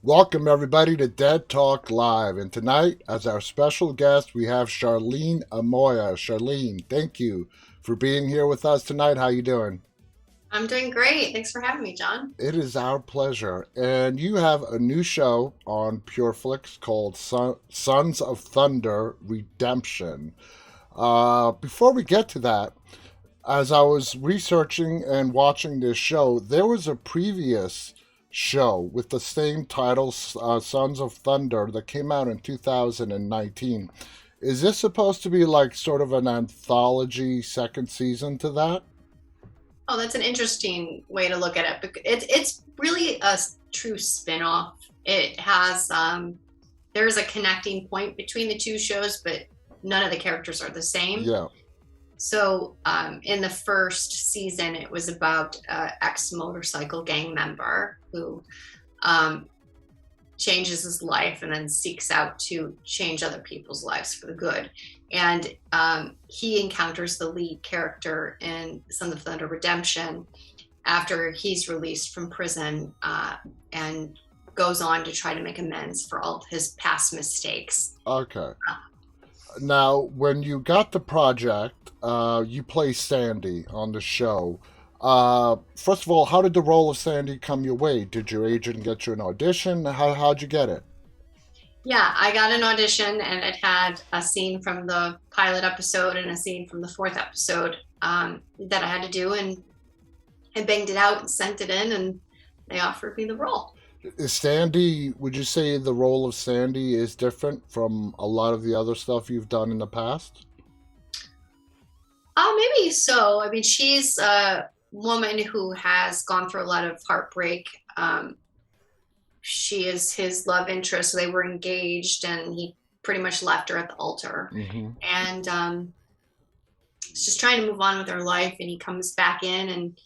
Welcome, everybody, to Dead Talk Live. And tonight, as our special guest, we have Charlene Amoia. Charlene, thank you for being here with us tonight. How you doing? I'm doing great. Thanks for having me, John. It is our pleasure. And you have a new show on PureFlix called Sons of Thunder Redemption. Before we get to that, as I was researching and watching this show, there was a previous show with the same title, Sons of Thunder, that came out in 2019. Is this supposed to be like sort of an anthology second season to that? Oh, that's an interesting way to look at it. It's really a true spin-off. It has there's a connecting point between the two shows, but none of the characters are the same. Yeah. So in the first season, it was about ex-motorcycle gang member who um, changes his life and then seeks out to change other people's lives for the good. And he encounters the lead character in Son of Thunder Redemption after he's released from prison and goes on to try to make amends for all of his past mistakes. Okay. Now, when you got the project, you play Sandy on the show. First of all, how did the role of Sandy come your way? Did your agent get you an audition? How'd you get it? Yeah, I got an audition and it had a scene from the pilot episode and a scene from the fourth episode that I had to do, and I banged it out and sent it in, and they offered me the role. Is Sandy, would you say the role of Sandy is different from a lot of the other stuff you've done in the past? Maybe so. I mean, she's a woman who has gone through a lot of heartbreak. She is his love interest. They were engaged, and he pretty much left her at the altar. Hmm. And she's just trying to move on with her life. And he comes back in and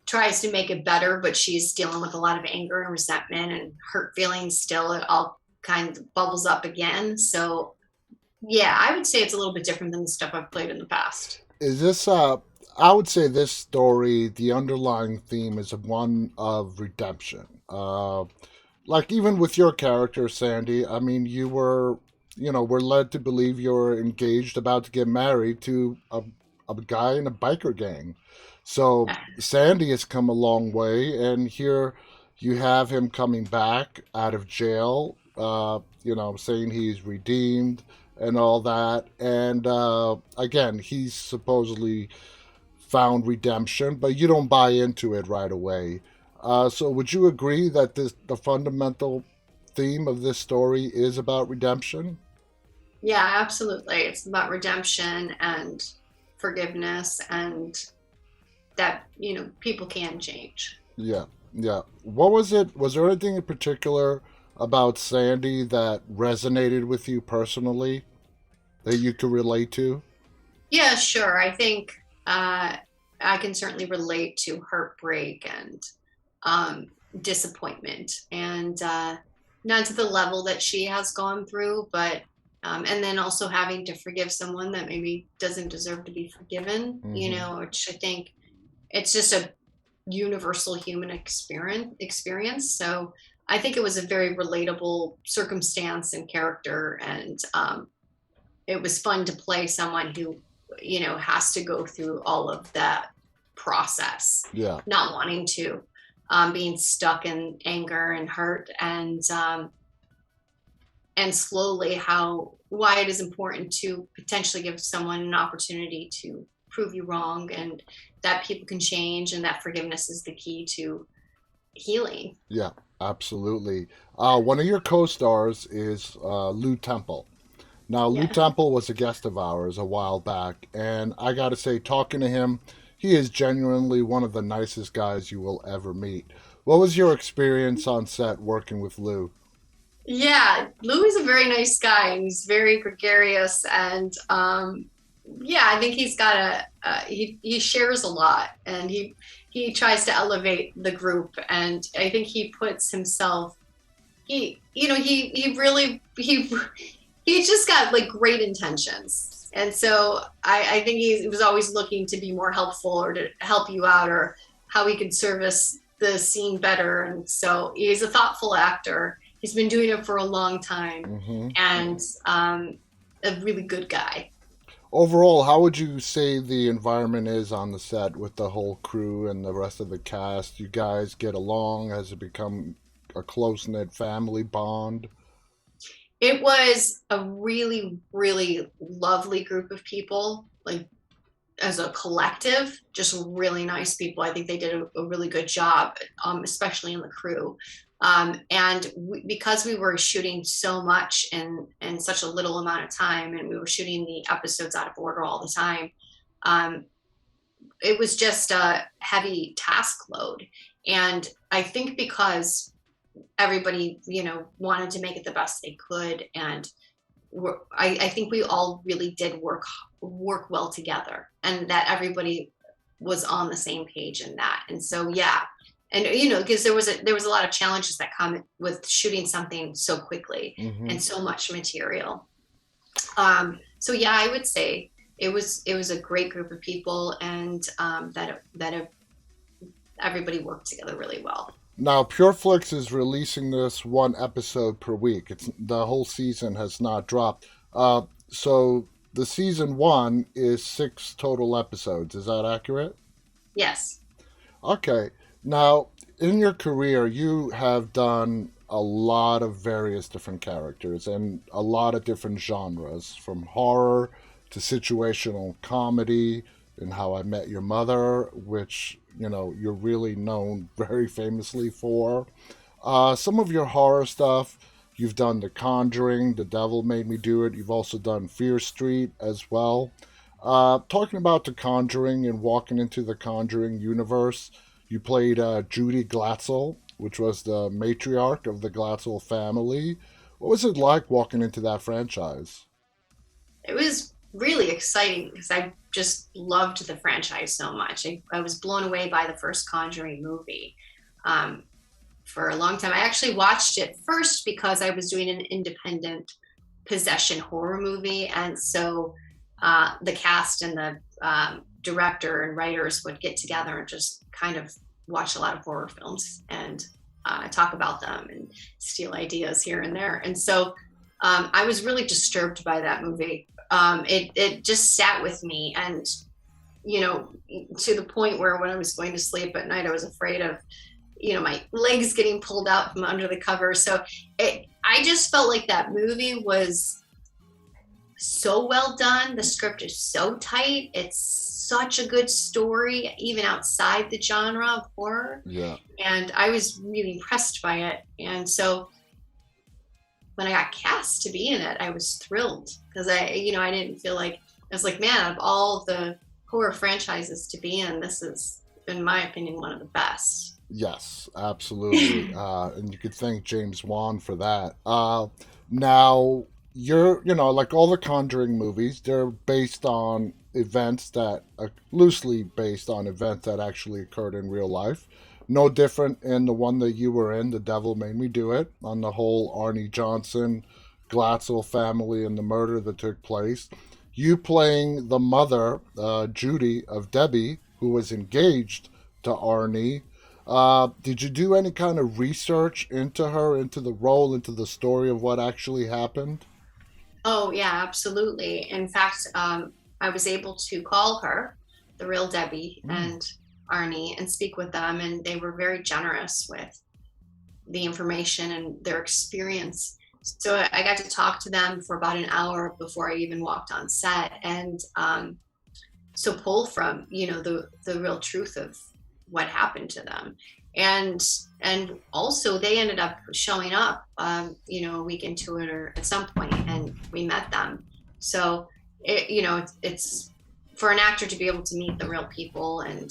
tries to make it better, but she's dealing with a lot of anger and resentment and hurt feelings still. It all kind of bubbles up again. So, yeah, I would say it's a little bit different than the stuff I've played in the past. Is this, I would say this story, the underlying theme is one of redemption. Like even with your character, Sandy, I mean, we're led to believe you're engaged, about to get married to a guy in a biker gang. So Sandy has come a long way, and here you have him coming back out of jail, saying he's redeemed and all that. And again, he's supposedly found redemption, but you don't buy into it right away. So would you agree that the fundamental theme of this story is about redemption? Yeah, absolutely. It's about redemption and forgiveness, and that, people can change. Yeah, yeah. What was it? Was there anything in particular about Sandy that resonated with you personally that you could relate to? Yeah, sure. I think I can certainly relate to heartbreak and um, disappointment, and not to the level that she has gone through, but and then also having to forgive someone that maybe doesn't deserve to be forgiven, Hmm. which I think it's just a universal human experience. So I think it was a very relatable circumstance and character, and it was fun to play someone who has to go through all of that process, Yeah, not wanting to, being stuck in anger and hurt, and slowly how why it is important to potentially give someone an opportunity to prove you wrong, and that people can change, and that forgiveness is the key to healing. yeah, absolutely. One of your co-stars is Lou Temple. Now, Lou Yeah. Temple was a guest of ours a while back, and I got to say, talking to him, he is genuinely one of the nicest guys you will ever meet. What was your experience on set working with Lou? Yeah, Louis is a very nice guy, and he's very gregarious, and yeah, I think he's got he shares a lot, and he tries to elevate the group, and I think he puts himself he really he just got like great intentions, and so I think he was always looking to be more helpful or to help you out, or how he could service the scene better. And so he's a thoughtful actor. He's been doing it for a long time, Hmm. and a really good guy. Overall, how would you say the environment is on the set with the whole crew and the rest of the cast? You guys get along? Has it become a close knit family bond? It was a really, really lovely group of people, like as a collective, just really nice people. I think they did a really good job, especially in the crew. And because we were shooting so much in such a little amount of time, and we were shooting the episodes out of order all the time, um, it was just a heavy task load. And I think because everybody, wanted to make it the best they could, and I think we all really did work well together, and that everybody was on the same page in that. And so yeah, and because there was a lot of challenges that come with shooting something so quickly Hmm. and so much material. So yeah, I would say it was a great group of people, and that everybody worked together really well. Now, Pureflix is releasing this one episode per week. It's the whole season has not dropped. So the season one is 6 total episodes. Is that accurate? Yes. Okay. Now, in your career, you have done a lot of various different characters and a lot of different genres, from horror to situational comedy and How I Met Your Mother, which, you're really known very famously for. Some of your horror stuff, you've done The Conjuring, The Devil Made Me Do It. You've also done Fear Street as well. Talking about The Conjuring and walking into the Conjuring universe, you played Judy Glatzel, which was the matriarch of the Glatzel family. What was it like walking into that franchise? It was really exciting because I just loved the franchise so much. I was blown away by the first Conjuring movie. Um, for a long time, I actually watched it first because I was doing an independent possession horror movie, and so the cast and the director and writers would get together and just kind of watch a lot of horror films and talk about them and steal ideas here and there. And so I was really disturbed by that movie. It just sat with me, and to the point where when I was going to sleep at night, I was afraid of my legs getting pulled out from under the cover. So I just felt like that movie was so well done. The script is so tight. It's such a good story, even outside the genre of horror. Yeah. And I was really impressed by it. And so when I got cast to be in it, I was thrilled because I didn't feel like, I was like, man, of all the horror franchises to be in, this is, in my opinion, one of the best. Yes, absolutely. And you could thank James Wan for that. Now, like all the Conjuring movies, they're based on events that are loosely based on events that actually occurred in real life. No different in the one that you were in, The Devil Made Me Do It, on the whole Arnie Johnson, Glatzel family, and the murder that took place. You playing the mother, Judy, of Debbie, who was engaged to Arnie. Did you do any kind of research into her, into the role, into the story of what actually happened? Oh, yeah, absolutely. In fact, I was able to call her, the real Debbie, Mm. and Arnie, and speak with them, and they were very generous with the information and their experience. So I got to talk to them for about an hour before I even walked on set, and so pull from the real truth of what happened to them. And also they ended up showing up a week into it or at some point, and we met them. So it's for an actor to be able to meet the real people and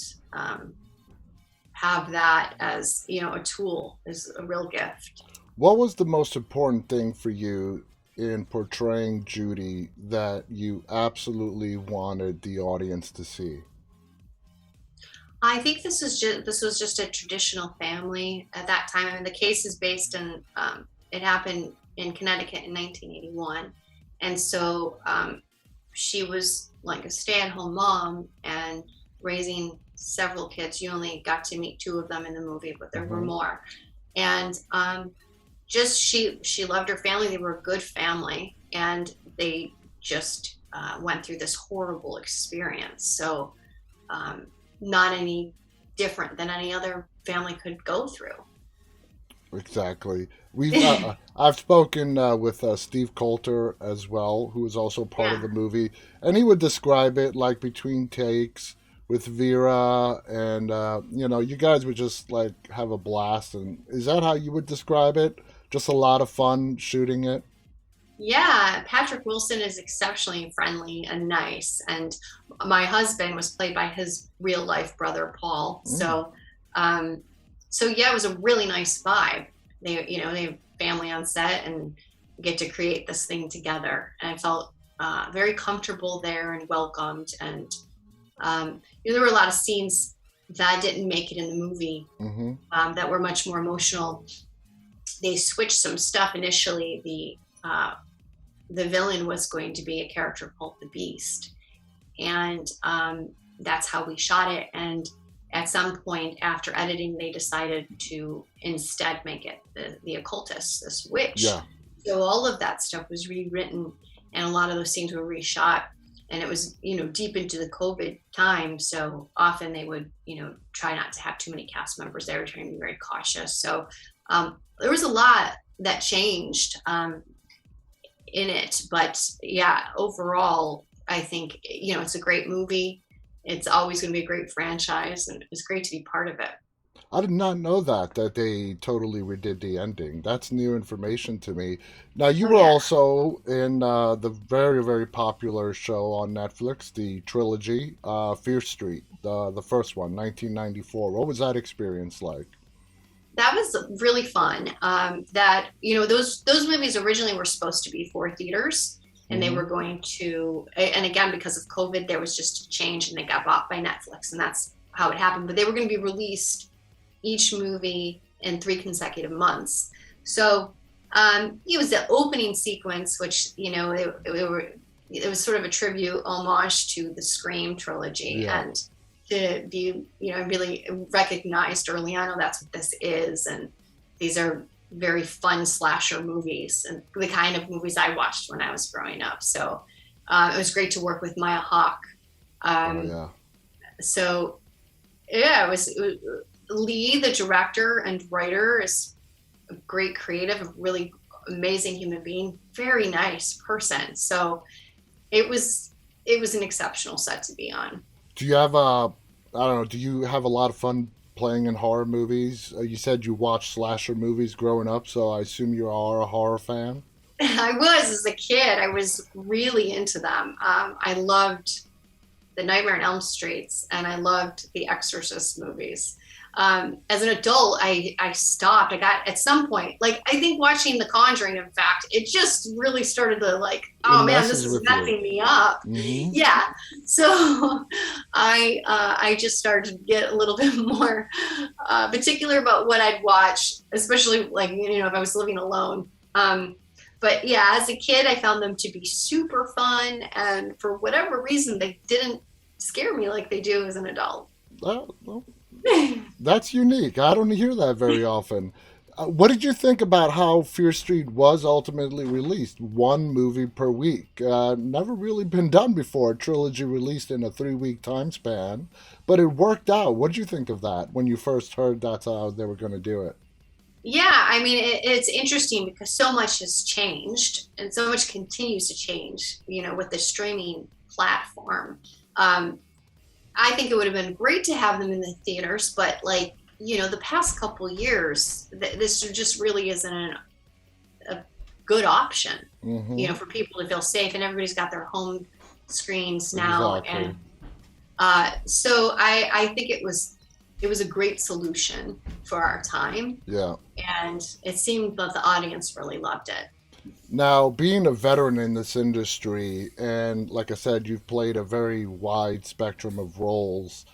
have that as a tool is a real gift. What was the most important thing for you in portraying Judy that you absolutely wanted the audience to see? I think this was just a traditional family at that time. I mean, the case is based in it happened in Connecticut in 1981, and so she was like a stay-at-home mom and raising several kids. You only got to meet two of them in the movie, but there were Hmm. more. And just she loved her family. They were a good family, and they just went through this horrible experience. So um, not any different than any other family could go through. Exactly. I've spoken with Steve Coulter as well, who is also part of Yeah. the movie, and he would describe it like between takes with Vera, and you guys would just like have a blast. And is that how you would describe it? Just a lot of fun shooting it. Yeah, Patrick Wilson is exceptionally friendly and nice. And my husband was played by his real life brother, Paul. Mm, Um, so yeah, it was a really nice vibe. They have family on set and get to create this thing together. And I felt very comfortable there and welcomed. And there were a lot of scenes that didn't make it in the movie mm-hmm. that were much more emotional. They switched some stuff initially. The villain was going to be a character called the Beast, and that's how we shot it. And at some point after editing, they decided to instead make it the occultist, this witch. Yeah. So all of that stuff was rewritten, and a lot of those scenes were reshot. And it was, deep into the COVID time. So often they would, try not to have too many cast members there, trying to be very cautious. So there was a lot that changed in it. But yeah, overall, I think, it's a great movie. It's always going to be a great franchise, and it's great to be part of it. I did not know that they totally redid the ending. That's new information to me. Now, you Oh, were yeah. also in the very, very popular show on Netflix, the trilogy, Fear Street, the first one, 1994. What was that experience like? That was really fun. Those movies originally were supposed to be for theaters, and they Hmm. were going to, and again, because of COVID, there was just a change and they got bought by Netflix, and that's how it happened. But they were going to be released each movie in 3 consecutive months. So it was the opening sequence, which it was sort of a tribute homage to the Scream trilogy, Yeah. and to be really recognized early on, oh, that's what this is, and these are very fun slasher movies and the kind of movies I watched when I was growing up. So it was great to work with Maya Hawke. Oh, Um, yeah. so yeah, it was Lee, the director and writer, is a great creative, a really amazing human being, very nice person. So it was an exceptional set to be on. Do you have I don't know, do you have a lot of fun playing in horror movies? You said you watched slasher movies growing up, so I assume you are a horror fan? I was as a kid. I was really into them. I loved the Nightmare on Elm Streets, and I loved the Exorcist movies. As an adult, I stopped. I got at some point, like I think watching The Conjuring, in fact, it just really started to like, It oh man, this messes is with you. messing me up. Hmm. Yeah, so I just started to get a little bit more particular about what I'd watch, especially like if I was living alone. But yeah, as a kid, I found them to be super fun, and for whatever reason, they didn't scare me like they do as an adult. Well, that's unique. I don't hear that very often. What did you think about how Fear Street was ultimately released? One movie per week. Never really been done before. A trilogy released in a 3 week time span, but it worked out. What did you think of that when you first heard that's how they were going to do it? Yeah, I mean, it's interesting because so much has changed and so much continues to change, with the streaming platform. Um, I think it would have been great to have them in the theaters, but like, the past couple years, this just really isn't a good option, Hmm. for people to feel safe, and everybody's got their home screens now. Exactly. And so I think it was a great solution for our time, Yeah. and it seemed that the audience really loved it. Now, being a veteran in this industry, and like I said, you've played a very wide spectrum of roles.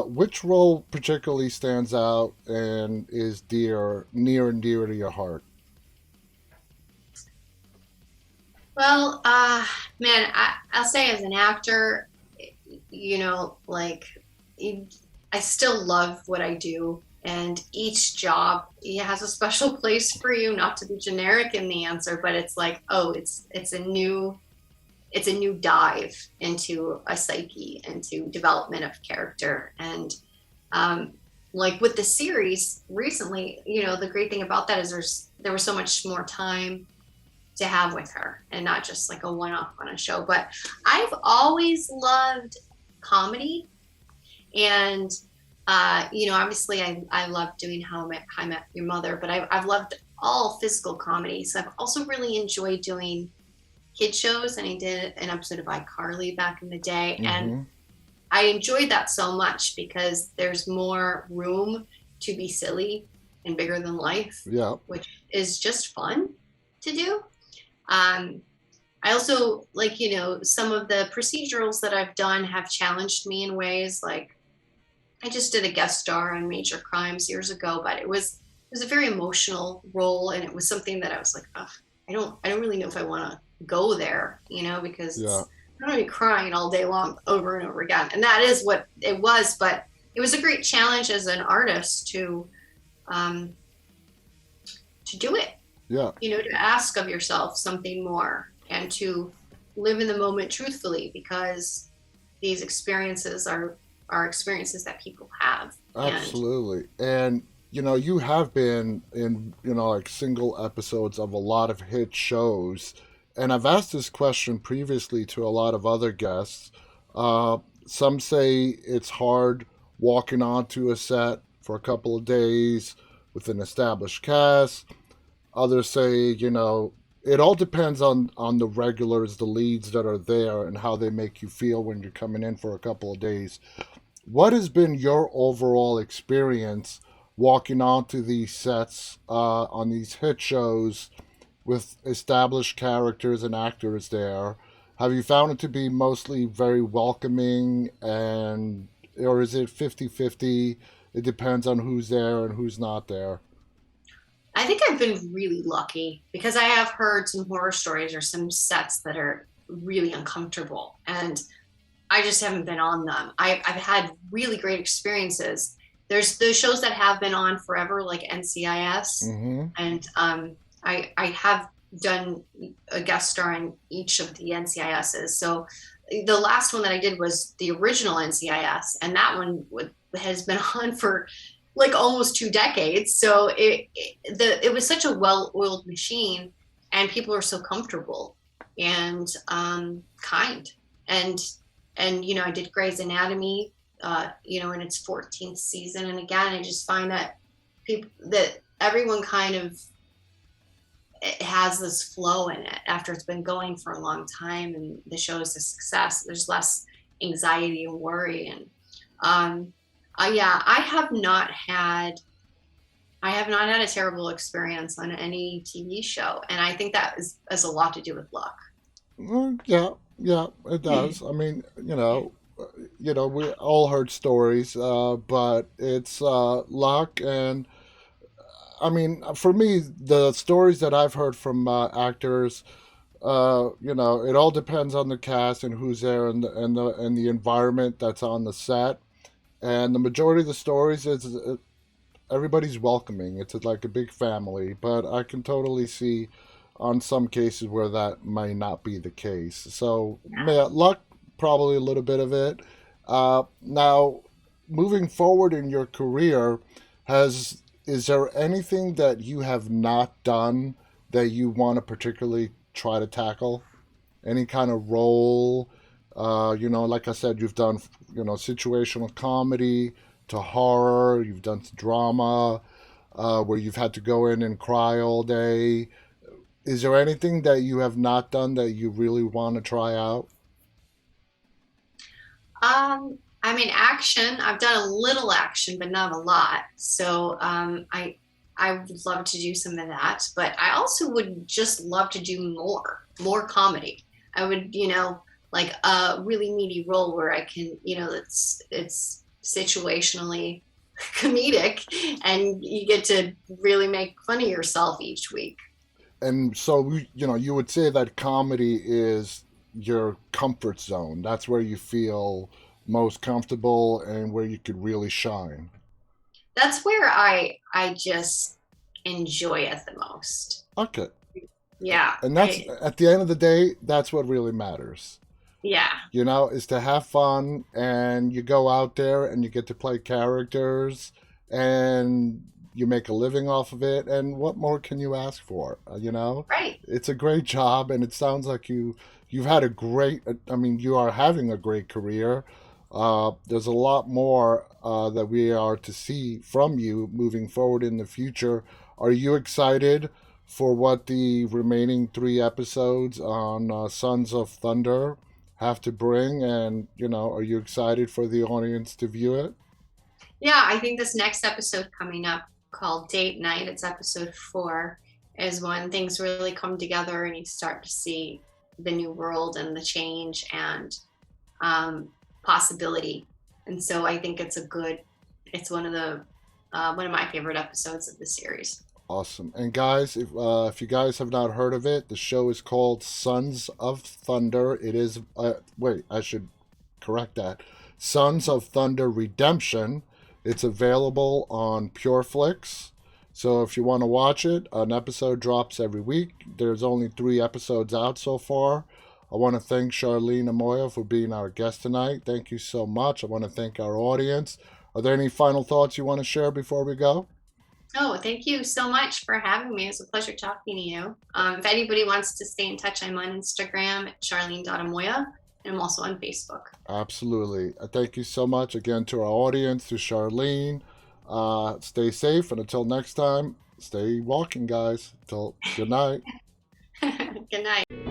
Which role particularly stands out and is near and dear to your heart? Well, man, I'll say as an actor, like I still love what I do, and each job has a special place for you. Not to be generic in the answer, but it's like, oh, it's a new dive into a psyche, into development of character, and um, like with the series recently, the great thing about that is there was so much more time to have with her, and not just like a one-off on a show. But I've always loved comedy, and obviously I love doing How I Met Your Mother, but I've loved all physical comedy. So I've also really enjoyed doing kid shows, and I did an episode of iCarly back in the day, and Mm-hmm. I enjoyed that so much because there's more room to be silly and bigger than life, Yeah. which is just fun to do. Um, I also like, some of the procedurals that I've done have challenged me in ways. Like I just did a guest star on Major Crimes years ago, but it was a very emotional role, and it was something that I was like, oh, I don't really know if I want to go there, because Yeah. I'm going to be crying all day long over and over again, and that is what it was. But it was a great challenge as an artist um, to do it, Yeah. to ask of yourself something more and to live in the moment truthfully, because these experiences are experiences that people have. And Absolutely. And you have been in, like single episodes of a lot of hit shows. And I've asked this question previously to a lot of other guests. Uh, some say it's hard walking onto a set for a couple of days with an established cast. Others say, it all depends on the regulars, the leads that are there, and how they make you feel when you're coming in for a couple of days. What has been your overall experience walking onto these sets on these hit shows with established characters and actors there? Have you found it to be mostly very welcoming, and or is it 50-50? It depends on who's there and who's not there. I think I've been really lucky because I have heard some horror stories or some sets that are really uncomfortable, and I just haven't been on them. I've had really great experiences. There's the shows that have been on forever, like NCIS, Mm-hmm. and I have done a guest star in each of the NCISs. So the last one that I did was the original NCIS, and that one has been on for like almost 2 decades. So it was such a well-oiled machine, and people are so comfortable and kind. And I did Grey's Anatomy, in its 14th season, and again, I just find that everyone kind of it has this flow in it after it's been going for a long time, and the show is a success. There's less anxiety and worry, and yeah, I have not had a terrible experience on any TV show, and I think that has a lot to do with luck. Well, yeah, yeah, it does. I mean, we all heard stories, but it's luck. And I mean, for me, the stories that I've heard from actors, it all depends on the cast and who's there and the environment that's on the set. And the majority of the stories is everybody's welcoming. It's like a big family, but I can totally see on some cases where that may not be the case. So, yeah, luck, probably a little bit of it. Now, moving forward in your career, has is there anything that you have not done that you want to particularly try to tackle? Any kind of role? Like I said, you've done situational comedy to horror. You've done drama where you've had to go in and cry all day. Is there anything that you have not done that you really want to try out? I mean, action. I've done a little action, but not a lot. So I would love to do some of that, but I also would just love to do more comedy. I would, like a really meaty role where I can, it's situationally comedic, and you get to really make fun of yourself each week. And so, you would say that comedy is your comfort zone. That's where you feel most comfortable and where you could really shine? That's where I just enjoy it the most. Okay. Yeah, And that's at the end of the day, that's what really matters. yeah, Is to have fun, and you go out there and you get to play characters and you make a living off of it. And what more can you ask for? right. It's a great job, and it sounds like you've had a great. I mean, you are having a great career. There's a lot more that we are to see from you moving forward in the future. Are you excited for what the remaining 3 episodes on Sons of Thunder have to bring? And, are you excited for the audience to view it? Yeah, I think this next episode coming up called Date Night, it's episode 4, is when things really come together and you start to see the new world and the change and possibility. And so I think it's one of my favorite episodes of the series. Awesome. And guys, if you guys have not heard of it, the show is called Sons of Thunder. It is wait, I should correct that. Sons of Thunder Redemption. It's available on PureFlix. So if you want to watch it, an episode drops every week. There's only 3 episodes out so far. I want to thank Charlene Amoia for being our guest tonight. Thank you so much. I want to thank our audience. Are there any final thoughts you want to share before we go? Oh, thank you so much for having me. It was a pleasure talking to you. If anybody wants to stay in touch, I'm on Instagram at charlene.amoya, and I'm also on Facebook. Absolutely. Thank you so much again to our audience, to Charlene. Stay safe, and until next time, stay walking, guys. Till good night. Good night.